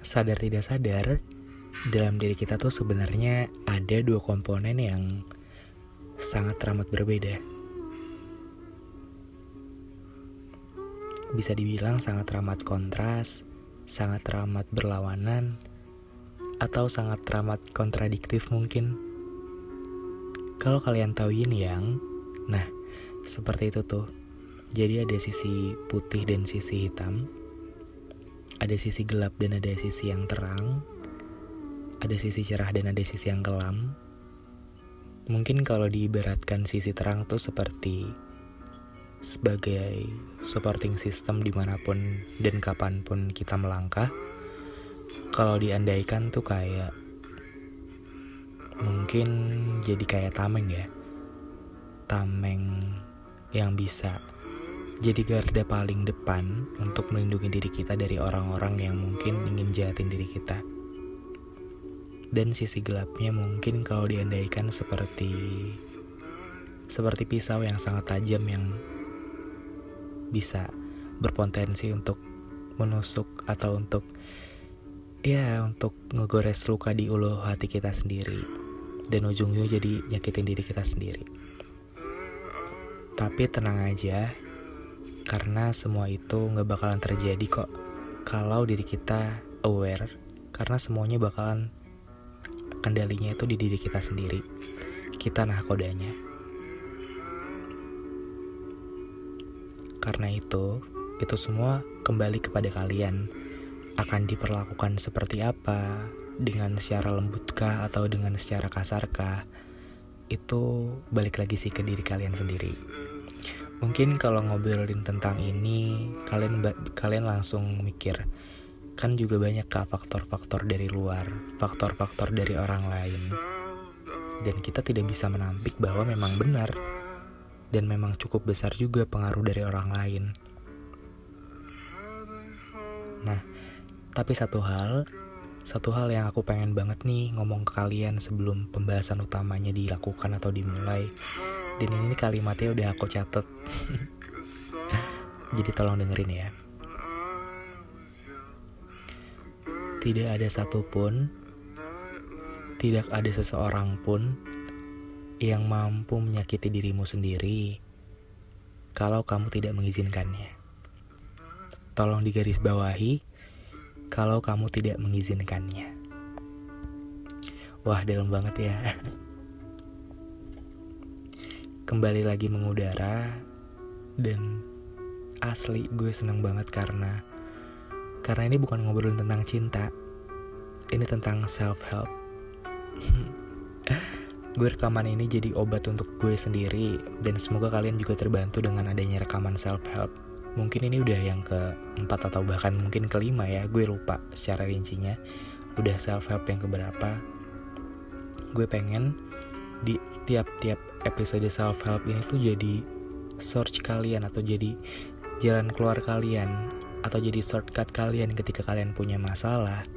Sadar tidak sadar, dalam diri kita tuh sebenarnya ada dua komponen yang sangat teramat berbeda. Bisa dibilang sangat teramat kontras, sangat teramat berlawanan, atau sangat teramat kontradiktif mungkin. Kalau kalian tahu yin yang, nah seperti itu tuh. Jadi ada sisi putih dan sisi hitam, ada sisi gelap dan ada sisi yang terang, ada sisi cerah dan ada sisi yang kelam. Mungkin kalau diibaratkan sisi terang tuh sebagai supporting system dimanapun dan kapanpun kita melangkah. Kalau diandaikan tuh kayak mungkin jadi kayak tameng ya, tameng yang bisa jadi garda paling depan untuk melindungi diri kita dari orang-orang yang mungkin ingin jahatin diri kita. Dan sisi gelapnya mungkin kalau diandaikan seperti pisau yang sangat tajam yang bisa berpotensi untuk menusuk atau untuk ngegores luka di ulu hati kita sendiri, dan ujungnya jadi nyakitin diri kita sendiri. Tapi tenang aja, karena semua itu gak bakalan terjadi kok kalau diri kita aware, karena semuanya bakalan kendalinya itu di diri kita sendiri. Kita nahkodanya. Karena itu semua kembali kepada kalian. Akan diperlakukan seperti apa, dengan secara lembutkah atau dengan secara kasarkah, itu balik lagi sih ke diri kalian sendiri. Mungkin kalau ngobrolin tentang ini, kalian langsung mikir, kan juga banyak faktor-faktor dari luar, faktor-faktor dari orang lain. Dan kita tidak bisa menampik bahwa memang benar, dan memang cukup besar juga pengaruh dari orang lain. Nah, tapi satu hal yang aku pengen banget nih ngomong ke kalian sebelum pembahasan utamanya dilakukan atau dimulai. Dan ini kalimatnya udah aku catat. Jadi tolong dengerin ya. Tidak ada satupun, tidak ada seseorang pun yang mampu menyakiti dirimu sendiri kalau kamu tidak mengizinkannya. Tolong digarisbawahi, kalau kamu tidak mengizinkannya. Wah, dalam banget ya. Kembali lagi mengudara, dan asli gue seneng banget karena ini bukan ngobrolin tentang cinta, ini tentang self-help. Gue rekaman ini jadi obat untuk gue sendiri, dan semoga kalian juga terbantu dengan adanya rekaman self-help. Mungkin ini udah yang ke-4 atau bahkan mungkin ke-5 ya, gue lupa secara rincinya. Udah self-help yang keberapa. Gue pengen di tiap-tiap episode self-help ini tuh jadi search kalian, atau jadi jalan keluar kalian, atau jadi shortcut kalian ketika kalian punya masalah,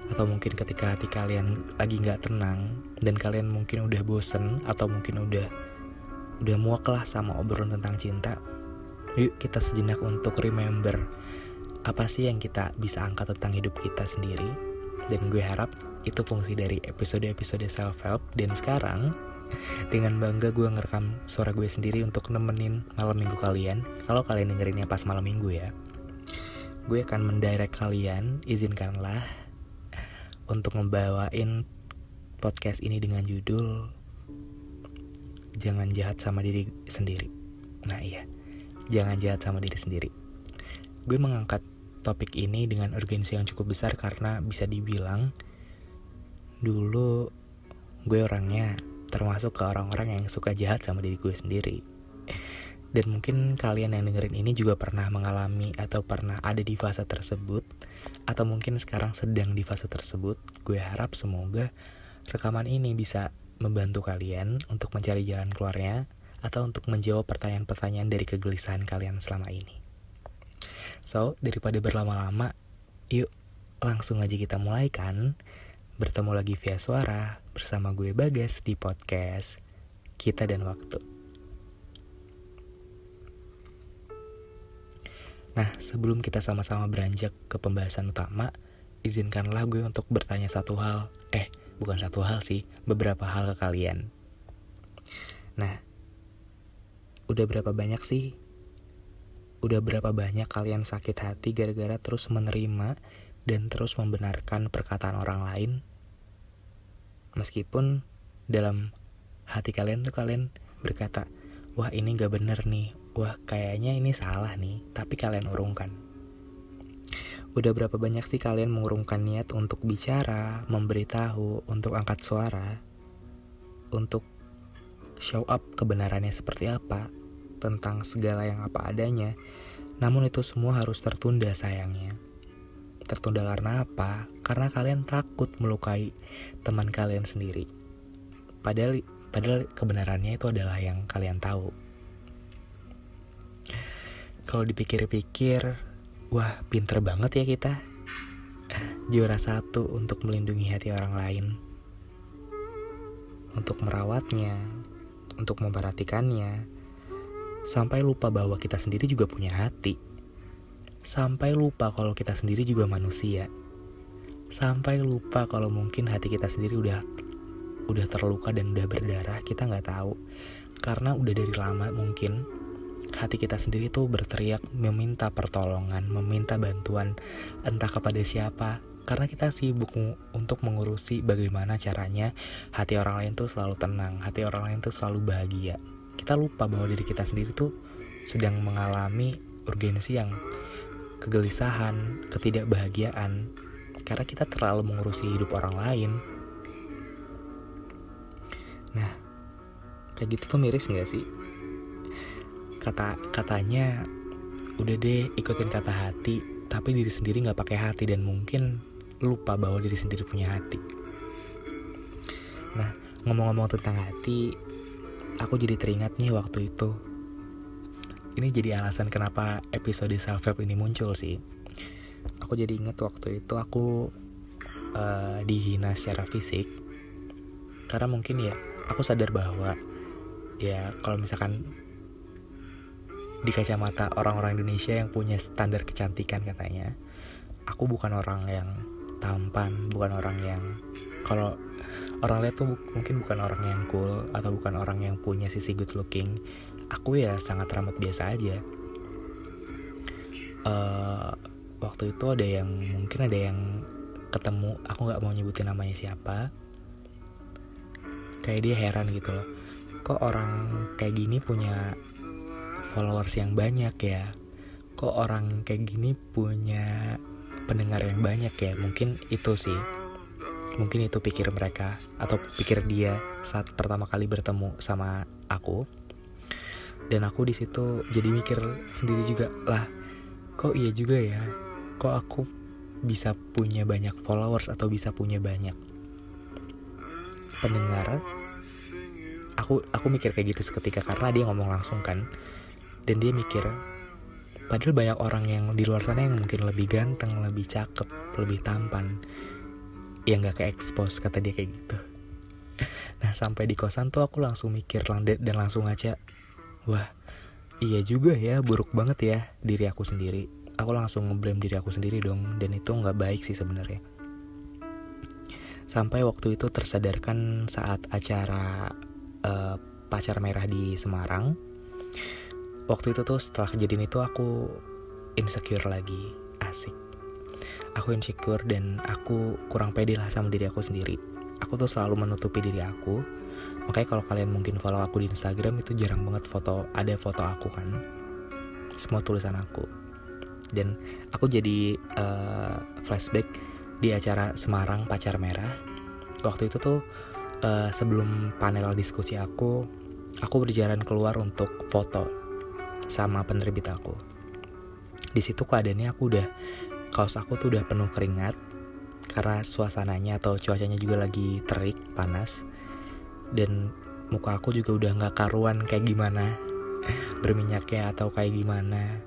atau mungkin ketika hati kalian lagi gak tenang, dan kalian mungkin udah bosen, atau mungkin udah muak lah sama obrolan tentang cinta. Yuk kita sejenak untuk remember apa sih yang kita bisa angkat tentang hidup kita sendiri. Dan gue harap itu fungsi dari episode-episode self-help. Dan sekarang dengan bangga gue ngerekam suara gue sendiri untuk nemenin malam minggu kalian. Kalau kalian dengerinnya pas malam minggu ya, gue akan mendirect kalian. Izinkanlah untuk membawain podcast ini dengan judul Jangan Jahat Sama Diri Sendiri. Nah iya, jangan jahat sama diri sendiri. Gue mengangkat topik ini dengan urgensi yang cukup besar karena bisa dibilang dulu gue orangnya termasuk ke orang-orang yang suka jahat sama diri gue sendiri. Dan mungkin kalian yang dengerin ini juga pernah mengalami atau pernah ada di fase tersebut, atau mungkin sekarang sedang di fase tersebut. Gue harap semoga rekaman ini bisa membantu kalian untuk mencari jalan keluarnya, atau untuk menjawab pertanyaan-pertanyaan dari kegelisahan kalian selama ini. So, daripada berlama-lama, yuk langsung aja kita mulai kan. Bertemu lagi via suara bersama gue Bagas di podcast Kita dan Waktu. Nah, sebelum kita sama-sama beranjak ke pembahasan utama, izinkanlah gue untuk bertanya satu hal. Bukan satu hal sih, beberapa hal ke kalian. Nah, udah berapa banyak kalian sakit hati gara-gara terus menerima dan terus membenarkan perkataan orang lain? Meskipun dalam hati kalian tuh kalian berkata, wah ini gak bener nih, wah kayaknya ini salah nih, tapi kalian urungkan. Udah berapa banyak sih kalian mengurungkan niat untuk bicara, memberitahu, untuk angkat suara, untuk show up kebenarannya seperti apa, tentang segala yang apa adanya. Namun itu semua harus tertunda sayangnya. Tertunda karena apa? Karena kalian takut melukai teman kalian sendiri. Padahal kebenarannya itu adalah yang kalian tahu. Kalau dipikir-pikir, wah pinter banget ya kita. Juara satu untuk melindungi hati orang lain, untuk merawatnya, untuk memperhatikannya, sampai lupa bahwa kita sendiri juga punya hati, sampai lupa kalau kita sendiri juga manusia, sampai lupa kalau mungkin hati kita sendiri udah terluka dan udah berdarah, kita nggak tahu. Karena udah dari lama mungkin hati kita sendiri tuh berteriak meminta pertolongan, meminta bantuan, entah kepada siapa. Karena kita sibuk untuk mengurusi bagaimana caranya hati orang lain tuh selalu tenang, hati orang lain tuh selalu bahagia. Kita lupa bahwa diri kita sendiri tuh sedang mengalami urgensi yang kegelisahan, ketidakbahagiaan, karena kita terlalu mengurusi hidup orang lain. Nah, kayak gitu tuh miris gak sih? Katanya udah deh ikutin kata hati, tapi diri sendiri gak pakai hati dan mungkin lupa bahwa diri sendiri punya hati. Nah, ngomong-ngomong tentang hati, aku jadi teringat nih waktu itu. Ini jadi alasan kenapa episode self-help ini muncul sih. Aku jadi ingat waktu itu aku dihina secara fisik. Karena mungkin ya, aku sadar bahwa ya kalau misalkan di kacamata orang-orang Indonesia yang punya standar kecantikan katanya, aku bukan orang yang tampan, bukan orang yang, kalau orang lihat tuh mungkin bukan orang yang cool atau bukan orang yang punya sisi good looking. Aku ya sangat rambut biasa aja. Waktu itu mungkin ada yang ketemu, aku nggak mau nyebutin namanya siapa. Kayak dia heran gitu loh, kok orang kayak gini punya followers yang banyak ya, kok orang kayak gini punya pendengar yang banyak ya. Mungkin itu sih, mungkin itu pikir mereka atau pikir dia saat pertama kali bertemu sama aku. Dan aku di situ jadi mikir sendiri juga, lah kok iya juga ya, kok aku bisa punya banyak followers atau bisa punya banyak pendengar. Aku mikir kayak gitu seketika karena dia ngomong langsung kan. Dan dia mikir, padahal banyak orang yang di luar sana yang mungkin lebih ganteng, lebih cakep, lebih tampan, yang gak ke-expose, kata dia kayak gitu. Nah sampai di kosan tuh aku langsung mikir dan langsung ngaca, wah iya juga ya, buruk banget ya diri aku sendiri. Aku langsung ngeblame diri aku sendiri dong, dan itu gak baik sih sebenarnya. Sampai waktu itu tersadarkan saat acara Pacar Merah di Semarang. Waktu itu tuh setelah kejadian itu aku insecure lagi. Asik. Aku insecure dan aku kurang pede lah sama diri aku sendiri. Aku tuh selalu menutupi diri aku. Makanya kalau kalian mungkin follow aku di Instagram, itu jarang banget ada foto aku kan. Semua tulisan aku. Dan aku jadi flashback di acara Semarang Pacar Merah. Waktu itu tuh sebelum panel diskusi aku berjalan keluar untuk foto sama penerbit aku. Di situ keadaannya kaos aku tuh udah penuh keringat karena suasananya atau cuacanya juga lagi terik, panas. Dan muka aku juga udah gak karuan kayak gimana berminyaknya atau kayak gimana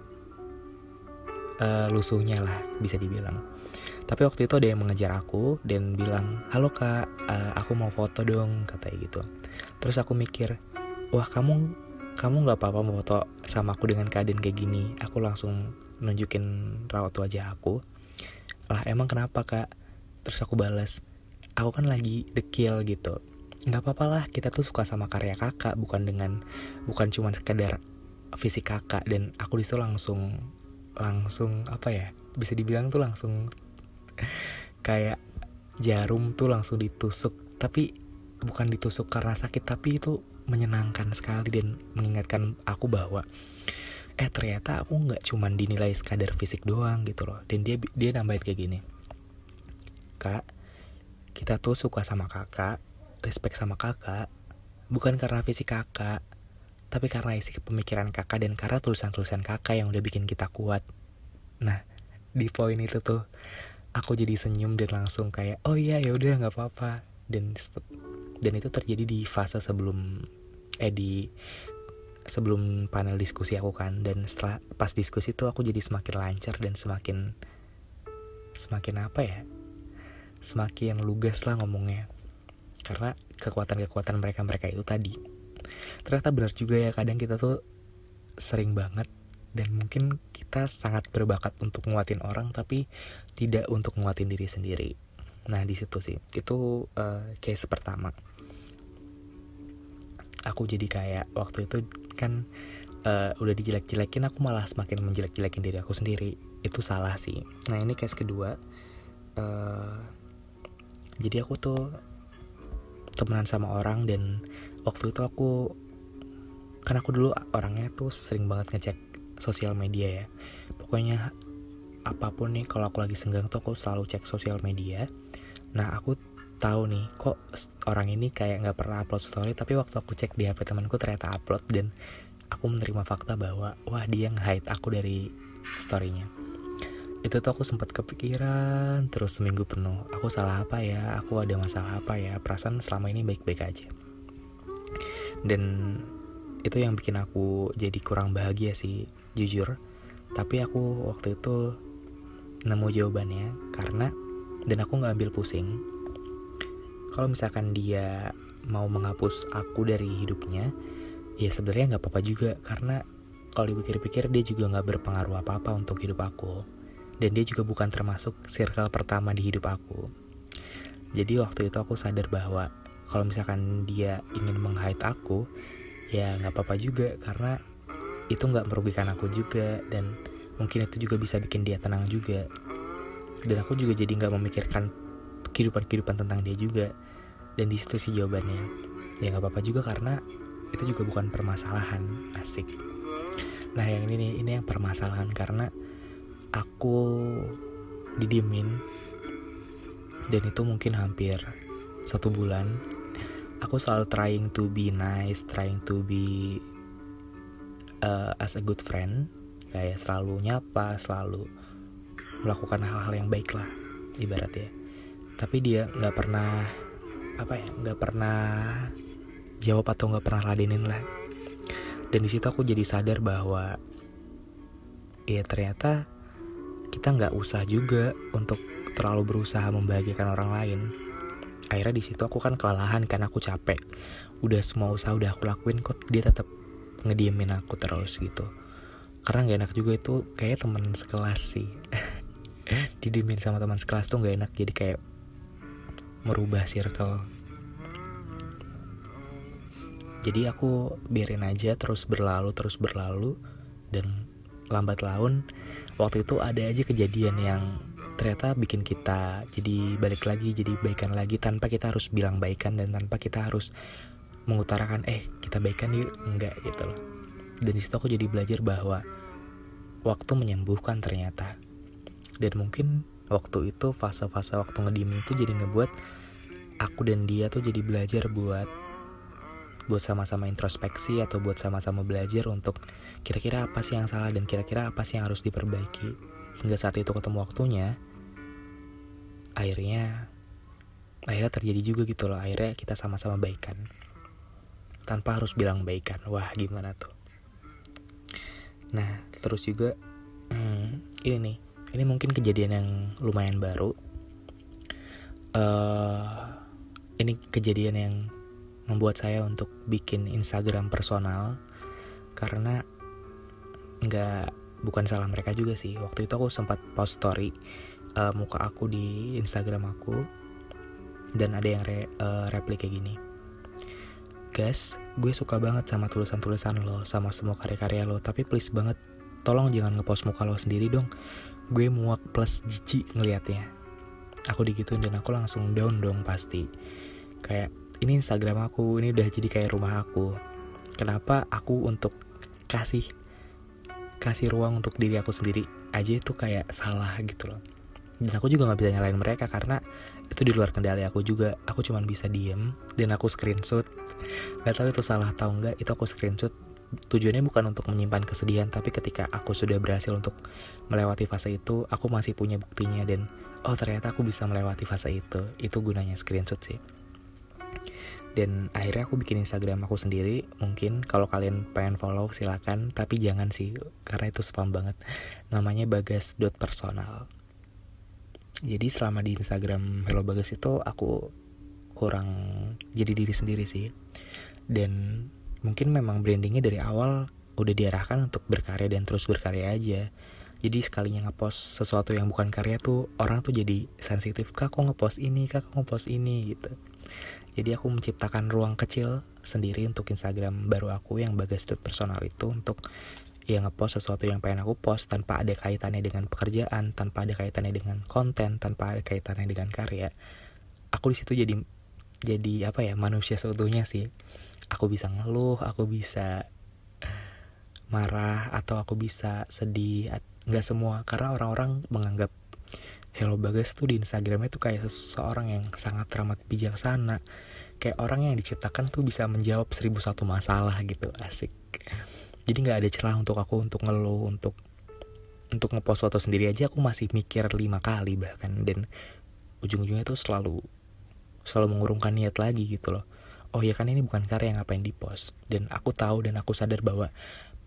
lusuhnya lah bisa dibilang. Tapi waktu itu ada yang mengejar aku dan bilang, halo kak, aku mau foto dong, katanya gitu. Terus aku mikir, wah kamu gak apa-apa mau foto sama aku dengan keadaan kayak gini. Aku langsung nunjukin raut wajah aku Lah emang kenapa kak? Terus aku balas, aku kan lagi dekil gitu. Nggak apa-apa lah, kita tuh suka sama karya kakak, bukan cuma sekedar fisik kakak. Dan aku disitu langsung apa ya, bisa dibilang tuh langsung kayak jarum tuh langsung ditusuk. Tapi bukan ditusuk karena sakit, tapi itu menyenangkan sekali dan mengingatkan aku bahwa ternyata aku nggak cuman dinilai sekadar fisik doang gitu loh. Dan dia nambahin kayak gini, kak, kita tuh suka sama kakak, respect sama kakak, bukan karena fisik kakak, tapi karena isi pemikiran kakak dan karena tulisan-tulisan kakak yang udah bikin kita kuat. Nah, di poin itu tuh aku jadi senyum dan langsung kayak, oh iya ya udah nggak apa-apa. Dan itu terjadi di fase sebelum panel diskusi aku kan. Dan setelah pas diskusi tuh aku jadi semakin lancar dan semakin apa ya, semakin lugas lah ngomongnya, karena kekuatan mereka itu tadi. Ternyata benar juga ya, kadang kita tuh sering banget dan mungkin kita sangat berbakat untuk nguatin orang tapi tidak untuk nguatin diri sendiri. Nah di situ sih, itu case pertama. Aku jadi kayak waktu itu kan udah dijelek-jelekin, aku malah semakin menjelek-jelekin diri aku sendiri. Itu salah sih. Nah ini case kedua. Jadi aku tuh temenan sama orang, dan waktu itu aku dulu orangnya tuh sering banget ngecek sosial media ya. Pokoknya apapun nih, kalau aku lagi senggang tuh aku selalu cek sosial media. Nah aku tahu nih, kok orang ini kayak nggak pernah upload story, tapi waktu aku cek di HP temanku ternyata upload. Dan aku menerima fakta bahwa wah, dia nge-hide aku dari storynya. Itu tuh aku sempat kepikiran terus seminggu penuh, aku salah apa ya, aku ada masalah apa ya, perasaan selama ini baik-baik aja. Dan itu yang bikin aku jadi kurang bahagia sih, jujur. Tapi aku waktu itu nemu jawabannya, dan aku gak ambil pusing. Kalau misalkan dia mau menghapus aku dari hidupnya, ya sebenarnya gak apa-apa juga, karena kalau dipikir-pikir dia juga gak berpengaruh apa-apa untuk hidup aku. Dan dia juga bukan termasuk circle pertama di hidup aku. Jadi waktu itu aku sadar bahwa kalau misalkan dia ingin meng-hide aku, ya gak apa-apa juga, karena itu gak merugikan aku juga. Dan mungkin itu juga bisa bikin dia tenang juga. Dan aku juga jadi gak memikirkan kehidupan tentang dia juga. Dan di situ sih jawabannya, ya gak apa-apa juga, karena itu juga bukan permasalahan. Asik. Nah yang ini yang permasalahan, karena aku didiemin, dan itu mungkin hampir 1 bulan. Aku selalu trying to be nice, trying to be as a good friend, kayak selalu nyapa, selalu melakukan hal-hal yang baik lah ibaratnya. Tapi dia nggak pernah jawab atau nggak pernah ladenin lah. Dan di situ aku jadi sadar bahwa ya ternyata kita nggak usah juga untuk terlalu berusaha membahagiakan orang lain. Akhirnya di situ aku kan kelelahan, karena aku capek. Udah semua usaha udah aku lakuin, kok dia tetap ngediemin aku terus gitu. Karena nggak enak juga, itu kayak teman sekelas sih. Didiemin sama teman sekelas tuh nggak enak, jadi kayak merubah circle. Jadi aku biarin aja terus berlalu, dan lambat laun waktu itu ada aja kejadian yang ternyata bikin kita jadi balik lagi, jadi baikan lagi, tanpa kita harus bilang baikan dan tanpa kita harus mengutarakan kita baikan yuk, enggak gitu loh. Dan di situ aku jadi belajar bahwa waktu menyembuhkan ternyata. Dan mungkin waktu itu fase-fase waktu ngediem itu jadi ngebuat aku dan dia tuh jadi belajar buat sama-sama introspeksi, atau buat sama-sama belajar untuk kira-kira apa sih yang salah dan kira-kira apa sih yang harus diperbaiki. Hingga saat itu ketemu waktunya, akhirnya terjadi juga gitu loh. Akhirnya kita sama-sama baikan tanpa harus bilang baikan. Wah gimana tuh. Nah terus juga ini mungkin kejadian yang lumayan baru. Ini kejadian yang membuat saya untuk bikin Instagram personal, karena bukan salah mereka juga sih. Waktu itu aku sempat post story muka aku di Instagram aku, dan ada yang reply kayak gini. Guys, gue suka banget sama tulisan-tulisan lo, sama semua karya-karya lo, tapi please banget, tolong jangan ngepost muka lo sendiri dong. Gue muak plus jijik ngeliatnya. Aku digituin dan aku langsung down dong pasti. Kayak, ini Instagram aku, ini udah jadi kayak rumah aku. Kenapa aku untuk kasih ruang untuk diri aku sendiri aja itu kayak salah gitu loh. Dan aku juga gak bisa nyalain mereka karena itu di luar kendali aku juga. Aku cuma bisa diem dan aku screenshot. Gak tahu itu salah atau enggak, itu aku screenshot. Tujuannya bukan untuk menyimpan kesedihan, tapi ketika aku sudah berhasil untuk melewati fase itu, aku masih punya buktinya. Dan oh ternyata aku bisa melewati fase itu. Itu gunanya screenshot sih. Dan akhirnya aku bikin Instagram aku sendiri. Mungkin kalau kalian pengen follow silakan, tapi jangan sih, karena itu spam banget. Namanya bagas.personal. Jadi selama di Instagram Hello Bagas itu aku kurang jadi diri sendiri sih. Dan mungkin memang brandingnya dari awal udah diarahkan untuk berkarya dan terus berkarya aja. Jadi sekalinya ngepost sesuatu yang bukan karya tuh orang tuh jadi sensitif, kak kok ngepost ini gitu. Jadi aku menciptakan ruang kecil sendiri untuk Instagram baru aku yang bagas.personal itu, untuk ya ngepost sesuatu yang pengen aku post tanpa ada kaitannya dengan pekerjaan, tanpa ada kaitannya dengan konten, tanpa ada kaitannya dengan karya. Aku di situ jadi apa ya, manusia seutuhnya sih. Aku bisa ngeluh, aku bisa marah, atau aku bisa sedih. Nggak semua, karena orang-orang menganggap Hello Bagas tuh di Instagramnya tuh kayak seseorang yang sangat teramat bijaksana, kayak orang yang diciptakan tuh bisa menjawab 1001 masalah gitu, asik. Jadi nggak ada celah untuk aku untuk ngeluh, untuk ngepost foto sendiri aja aku masih mikir 5 kali bahkan, dan ujung-ujungnya tuh selalu mengurungkan niat lagi gitu loh. Oh ya kan ini bukan karya, ngapain dipost. Dan aku tahu dan aku sadar bahwa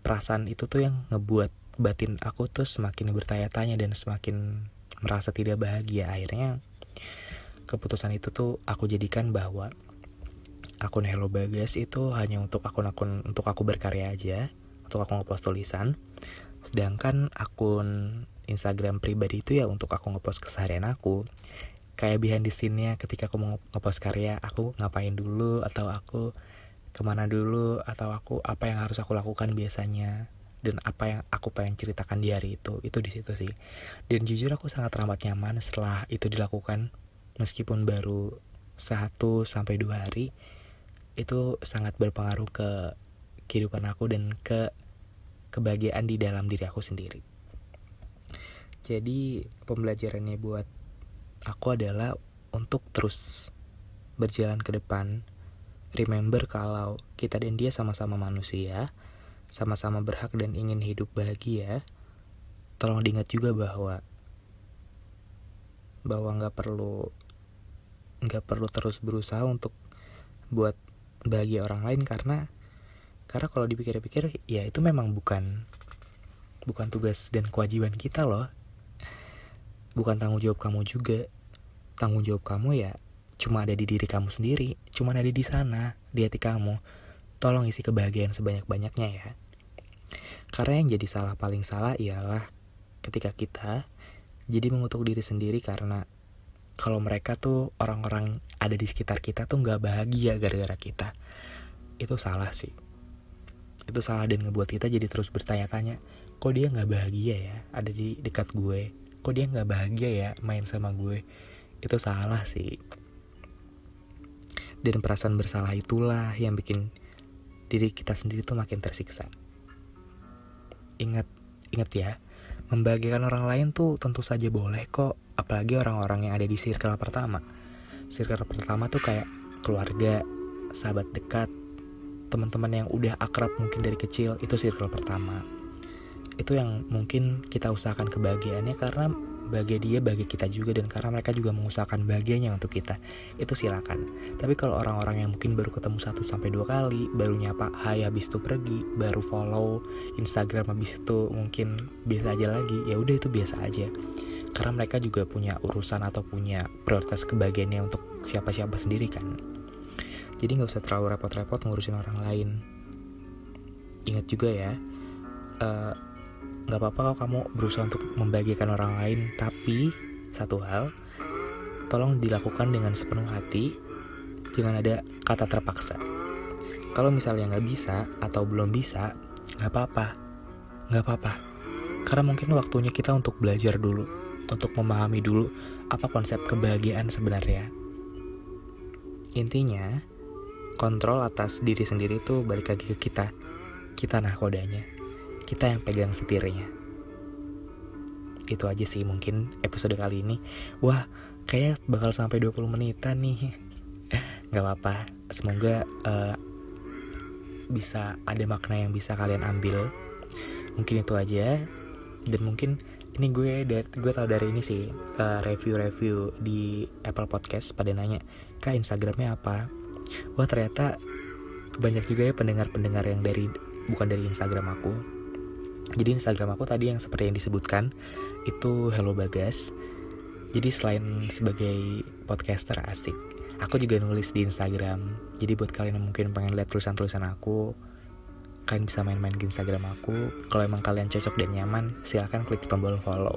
perasaan itu tuh yang ngebuat batin aku tuh semakin bertanya-tanya dan semakin merasa tidak bahagia. Akhirnya keputusan itu tuh aku jadikan bahwa akun Hello Bagas itu hanya untuk akun-akun untuk aku berkarya aja, untuk aku ngepost tulisan. Sedangkan akun Instagram pribadi itu ya untuk aku ngepost keseharian aku, kayak behind the scene-nya ketika aku mau ngepost karya, aku ngapain dulu, atau aku kemana dulu, atau aku apa yang harus aku lakukan biasanya, dan apa yang aku pengen ceritakan di hari itu di situ sih. Dan jujur aku sangat teramat nyaman setelah itu dilakukan, meskipun baru 1-2 hari. Itu sangat berpengaruh ke kehidupan aku dan ke kebahagiaan di dalam diri aku sendiri. Jadi pembelajarannya buat aku adalah untuk terus berjalan ke depan. Remember kalau kita dan dia sama-sama manusia, sama-sama berhak dan ingin hidup bahagia. Tolong diingat juga bahwa nggak perlu terus berusaha untuk buat bahagia orang lain, karena kalau dipikir-pikir ya itu memang bukan tugas dan kewajiban kita loh. Bukan tanggung jawab kamu juga. Tanggung jawab kamu ya cuma ada di diri kamu sendiri, cuma ada di sana, di hati kamu. Tolong isi kebahagiaan sebanyak-banyaknya ya. Karena yang jadi paling salah ialah ketika kita jadi mengutuk diri sendiri, karena kalau mereka tuh orang-orang ada di sekitar kita tuh gak bahagia gara-gara kita. Itu salah sih. Itu salah dan ngebuat kita jadi terus bertanya-tanya, kok dia gak bahagia ya ada di dekat gue, kok dia gak bahagia ya main sama gue. Itu salah sih. Dan perasaan bersalah itulah yang bikin diri kita sendiri tuh makin tersiksa. Ingat ya, membahagiakan orang lain tuh tentu saja boleh kok, apalagi orang-orang yang ada di circle pertama. Circle pertama tuh kayak keluarga, sahabat dekat, teman-teman yang udah akrab mungkin dari kecil, itu circle pertama. Itu yang mungkin kita usahakan kebahagiaannya, karena bahagia dia, bahagia kita juga, dan karena mereka juga mengusahakan bahagianya untuk kita. Itu silakan. Tapi kalau orang-orang yang mungkin baru ketemu 1-2 kali, baru nyapa hai habis itu pergi, baru follow Instagram habis itu mungkin biasa aja lagi, ya udah itu biasa aja. Karena mereka juga punya urusan atau punya prioritas kebahagiaannya untuk siapa-siapa sendiri kan. Jadi gak usah terlalu repot-repot ngurusin orang lain. Ingat juga ya, gak apa-apa kalau kamu berusaha untuk membahagiakan orang lain, tapi satu hal, tolong dilakukan dengan sepenuh hati, jangan ada kata terpaksa. Kalau misalnya nggak bisa atau belum bisa, nggak apa-apa. Karena mungkin waktunya kita untuk belajar dulu, untuk memahami dulu apa konsep kebahagiaan sebenarnya. Intinya, kontrol atas diri sendiri tuh balik lagi ke kita. Kita nahkodanya, kita yang pegang setirnya. Itu aja sih mungkin episode kali ini. Wah, kayaknya bakal sampai 20 menitan nih. Gak apa-apa, semoga bisa ada makna yang bisa kalian ambil. Mungkin itu aja. Dan mungkin ini gue tahu dari ini sih, review di Apple Podcast pada nanya, Kak, Instagramnya apa? Wah, ternyata banyak juga ya pendengar-pendengar yang bukan dari Instagram aku. Jadi Instagram aku tadi yang seperti yang disebutkan itu Hello Bagas. Jadi selain sebagai podcaster asik, aku juga nulis di Instagram. Jadi buat kalian yang mungkin pengen lihat tulisan-tulisan aku, kalian bisa main-main ke Instagram aku. Kalau emang kalian cocok dan nyaman, silakan klik tombol follow.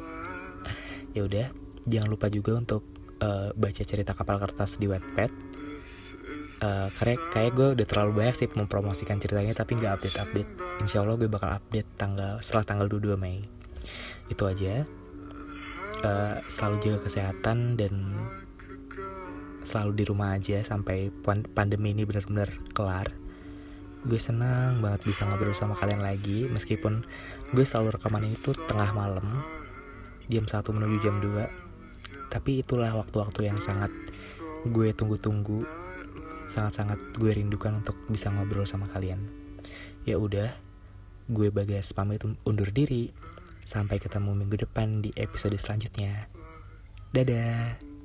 Ya udah, jangan lupa juga untuk baca cerita kapal kertas di Wattpad. Karena kayak gue udah terlalu banyak sih mempromosikan ceritanya tapi nggak update. Insya Allah gue bakal update setelah tanggal 22 Mei. Itu aja. Selalu jaga kesehatan dan selalu di rumah aja sampai pandemi ini benar-benar kelar. Gue senang banget bisa ngobrol sama kalian lagi, meskipun gue selalu rekaman itu tengah malam, jam 1 menuju jam 2. Tapi itulah waktu-waktu yang sangat gue tunggu-tunggu, sangat-sangat gue rindukan untuk bisa ngobrol sama kalian. Ya udah, gue Bagas pamit undur diri. Sampai ketemu minggu depan di episode selanjutnya. Dadah.